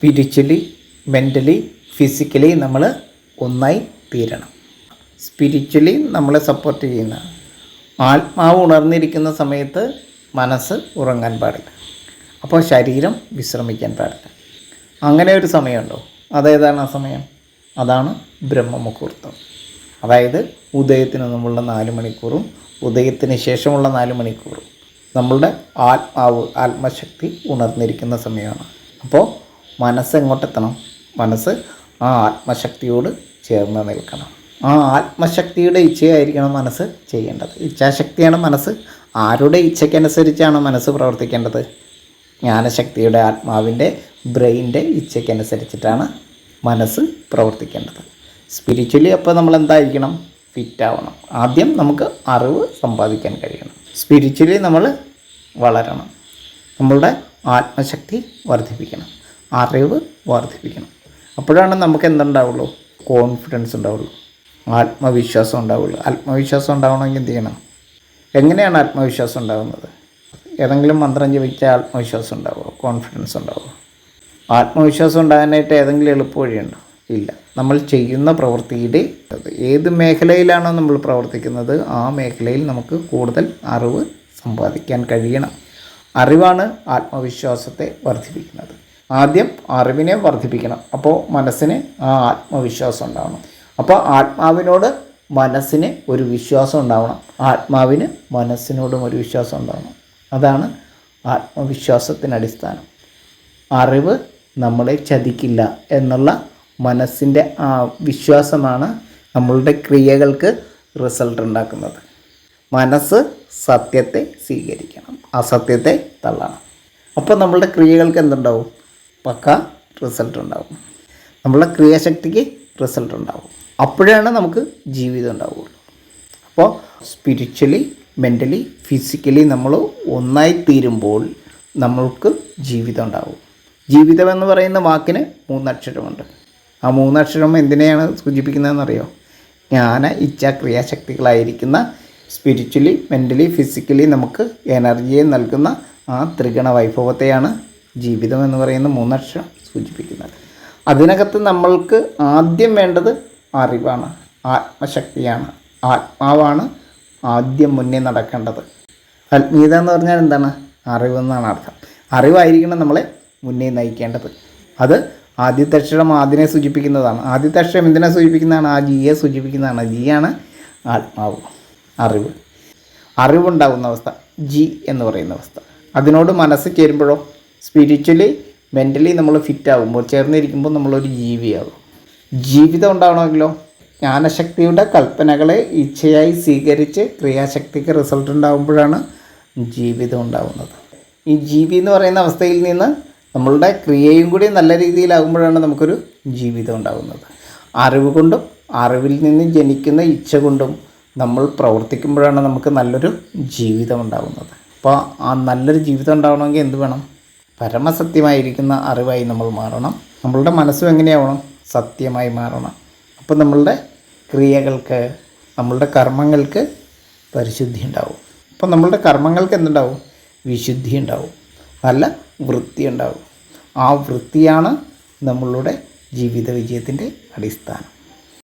Spiritually, mentally, physically നമ്മൾ ഒന്നായി തീരണം. സ്പിരിച്വലി നമ്മളെ സപ്പോർട്ട് ചെയ്യുന്ന ആത്മാവ് ഉണർന്നിരിക്കുന്ന സമയത്ത് മനസ്സ് ഉറങ്ങാൻ പാടില്ല. അപ്പോൾ ശരീരം വിശ്രമിക്കാൻ പാടില്ല. അങ്ങനെ ഒരു സമയമുണ്ടോ? അതേതാണ് ആ സമയം? അതാണ് ബ്രഹ്മമുഹൂർത്തം. അതായത് ഉദയത്തിന് മുമ്പുള്ള 4 മണിക്കൂറും ഉദയത്തിന് ശേഷമുള്ള 4 മണിക്കൂറും നമ്മളുടെ ആത്മശക്തി ഉണർന്നിരിക്കുന്ന സമയമാണ്. അപ്പോൾ മനസ്സ് എങ്ങോട്ടെത്തണം? മനസ്സ് ആ ആത്മശക്തിയോട് ചേർന്ന് നിൽക്കണം. ആ ആത്മശക്തിയുടെ ഇച്ഛയായിരിക്കണം മനസ്സ് ചെയ്യേണ്ടത്. ഇച്ഛാശക്തിയാണ് മനസ്സ്. ആരുടെ ഇച്ഛയ്ക്കനുസരിച്ചാണ് മനസ്സ് പ്രവർത്തിക്കേണ്ടത്? ജ്ഞാനശക്തിയുടെ, ആത്മാവിൻ്റെ, ബ്രെയിൻ്റെ ഇച്ഛയ്ക്കനുസരിച്ചിട്ടാണ് മനസ്സ് പ്രവർത്തിക്കേണ്ടത്. സ്പിരിച്വലി അപ്പോൾ നമ്മൾ എന്തായിരിക്കണം? ഫിറ്റാവണം. ആദ്യം നമുക്ക് അറിവ് സമ്പാദിക്കാൻ കഴിയണം. സ്പിരിച്വലി നമ്മൾ വളരണം. നമ്മളുടെ ആത്മശക്തി വർദ്ധിപ്പിക്കണം, അറിവ് വർദ്ധിപ്പിക്കണം. അപ്പോഴാണ് നമുക്ക് എന്തുണ്ടാവുള്ളൂ? കോൺഫിഡൻസ് ഉണ്ടാവുള്ളൂ, ആത്മവിശ്വാസം ഉണ്ടാവുള്ളൂ. ആത്മവിശ്വാസം ഉണ്ടാവണമെങ്കിൽ എന്ത് ചെയ്യണം? എങ്ങനെയാണ് ആത്മവിശ്വാസം ഉണ്ടാകുന്നത്? ഏതെങ്കിലും മന്ത്രം ജപിച്ചാൽ ആത്മവിശ്വാസം ഉണ്ടാവുമോ? കോൺഫിഡൻസ് ഉണ്ടാവുമോ? ആത്മവിശ്വാസം ഉണ്ടാകാനായിട്ട് ഏതെങ്കിലും എളുപ്പവഴിയുണ്ടോ? ഇല്ല. നമ്മൾ ചെയ്യുന്ന പ്രവൃത്തിയുടെ ഏത് മേഖലയിലാണോ നമ്മൾ പ്രവർത്തിക്കുന്നത് ആ മേഖലയിൽ നമുക്ക് കൂടുതൽ അറിവ് സമ്പാദിക്കാൻ കഴിയണം. അറിവാണ് ആത്മവിശ്വാസത്തെ വർദ്ധിപ്പിക്കുന്നത്. ആദ്യം അറിവിനെ വർദ്ധിപ്പിക്കണം. അപ്പോൾ മനസ്സിന് ആ ആത്മവിശ്വാസം ഉണ്ടാവണം. അപ്പോൾ ആത്മാവിനോട് മനസ്സിന് ഒരു വിശ്വാസം ഉണ്ടാവണം, ആത്മാവിന് മനസ്സിനോടും ഒരു വിശ്വാസം ഉണ്ടാവണം. അതാണ് ആത്മവിശ്വാസത്തിന് അടിസ്ഥാനം. അറിവ് നമ്മളെ ചതിക്കില്ല എന്നുള്ള മനസ്സിൻ്റെ ആ വിശ്വാസമാണ് നമ്മളുടെ ക്രിയകൾക്ക് റിസൾട്ട് ഉണ്ടാക്കുന്നത്. മനസ്സ് സത്യത്തെ സ്വീകരിക്കണം, അസത്യത്തെ തള്ളണം. അപ്പോൾ നമ്മളുടെ ക്രിയകൾക്ക് എന്തുണ്ടാവും? പക്ക റിസൾട്ട് ഉണ്ടാവും. നമ്മളുടെ ക്രിയാശക്തിക്ക് റിസൾട്ട് ഉണ്ടാവും. അപ്പോഴാണ് നമുക്ക് ജീവിതം ഉണ്ടാവുകയുള്ളൂ. അപ്പോൾ സ്പിരിച്വലി, മെൻ്റലി, ഫിസിക്കലി നമ്മൾ ഒന്നായിത്തീരുമ്പോൾ നമ്മൾക്ക് ജീവിതം ഉണ്ടാവും. ജീവിതം എന്ന് പറയുന്ന വാക്കിന് 3 അക്ഷരമുണ്ട്. ആ 3 അക്ഷരം എന്തിനെയാണ് സൂചിപ്പിക്കുന്നതെന്നറിയോ? ജ്ഞാന, ഇച്ഛ, ക്രിയാശക്തികളായിരിക്കുന്ന സ്പിരിച്വലി, മെൻ്റലി, ഫിസിക്കലി നമുക്ക് എനർജിയെ നൽകുന്ന ആ ത്രിഗുണ വൈഭവത്തെയാണ് ജീവിതം എന്ന് പറയുന്ന 3 അക്ഷരം സൂചിപ്പിക്കുന്നത്. അതിനകത്ത് നമ്മൾക്ക് ആദ്യം വേണ്ടത് അറിവാണ്, ആത്മശക്തിയാണ്, ആത്മാവാണ് ആദ്യം മുന്നേ നടക്കേണ്ടത്. ആത്മീയത എന്ന് പറഞ്ഞാൽ എന്താണ്? അറിവെന്നാണ് അർത്ഥം. അറിവായിരിക്കണം നമ്മളെ മുന്നേ നയിക്കേണ്ടത്. അത് ആദ്യത്തെ അക്ഷരം ആദ്യനെ സൂചിപ്പിക്കുന്നതാണ്. ആദ്യത്തെ അക്ഷരം എന്തിനെ സൂചിപ്പിക്കുന്നതാണ്? ആ ജിയെ സൂചിപ്പിക്കുന്നതാണ്. ജിയാണ് ആത്മാവ്, അറിവ്. അറിവുണ്ടാകുന്ന അവസ്ഥ, ജി എന്ന് പറയുന്ന അവസ്ഥ. അതിനോട് മനസ്സ് ചേരുമ്പോഴോ സ്പിരിച്വലി, മെൻ്റലി നമ്മൾ ഫിറ്റാകുമ്പോൾ, ചേർന്നിരിക്കുമ്പോൾ നമ്മളൊരു ജീവിയാകും. ജീവിതം ഉണ്ടാവണമെങ്കിലോ ജ്ഞാനശക്തിയുടെ കൽപ്പനകളെ ഇച്ഛയായി സ്വീകരിച്ച് ക്രിയാശക്തിക്ക് റിസൾട്ട് ഉണ്ടാകുമ്പോഴാണ് ജീവിതം ഉണ്ടാകുന്നത്. ഈ ജീവി എന്ന് പറയുന്ന അവസ്ഥയിൽ നിന്ന് നമ്മളുടെ ക്രിയയും കൂടി നല്ല രീതിയിലാകുമ്പോഴാണ് നമുക്കൊരു ജീവിതം ഉണ്ടാകുന്നത്. അറിവ് കൊണ്ടും അറിവിൽ നിന്ന് ജനിക്കുന്ന ഇച്ഛ കൊണ്ടും നമ്മൾ പ്രവർത്തിക്കുമ്പോഴാണ് നമുക്ക് നല്ലൊരു ജീവിതം ഉണ്ടാകുന്നത്. അപ്പോൾ ആ നല്ലൊരു ജീവിതം ഉണ്ടാവണമെങ്കിൽ എന്ത് വേണം? പരമസത്യമായിരിക്കുന്ന അറിവായി നമ്മൾ മാറണം. നമ്മളുടെ മനസ്സും എങ്ങനെയാവണം? സത്യമായി മാറണം. അപ്പോൾ നമ്മളുടെ ക്രിയകൾക്ക്, നമ്മളുടെ കർമ്മങ്ങൾക്ക് പരിശുദ്ധി ഉണ്ടാവും. അപ്പോൾ നമ്മളുടെ കർമ്മങ്ങൾക്ക് എന്തുണ്ടാവും? വിശുദ്ധി ഉണ്ടാവും, നല്ല വൃത്തി ഉണ്ടാവും. ആ വൃത്തിയാണ് നമ്മളുടെ ജീവിത വിജയത്തിൻ്റെ അടിസ്ഥാനം.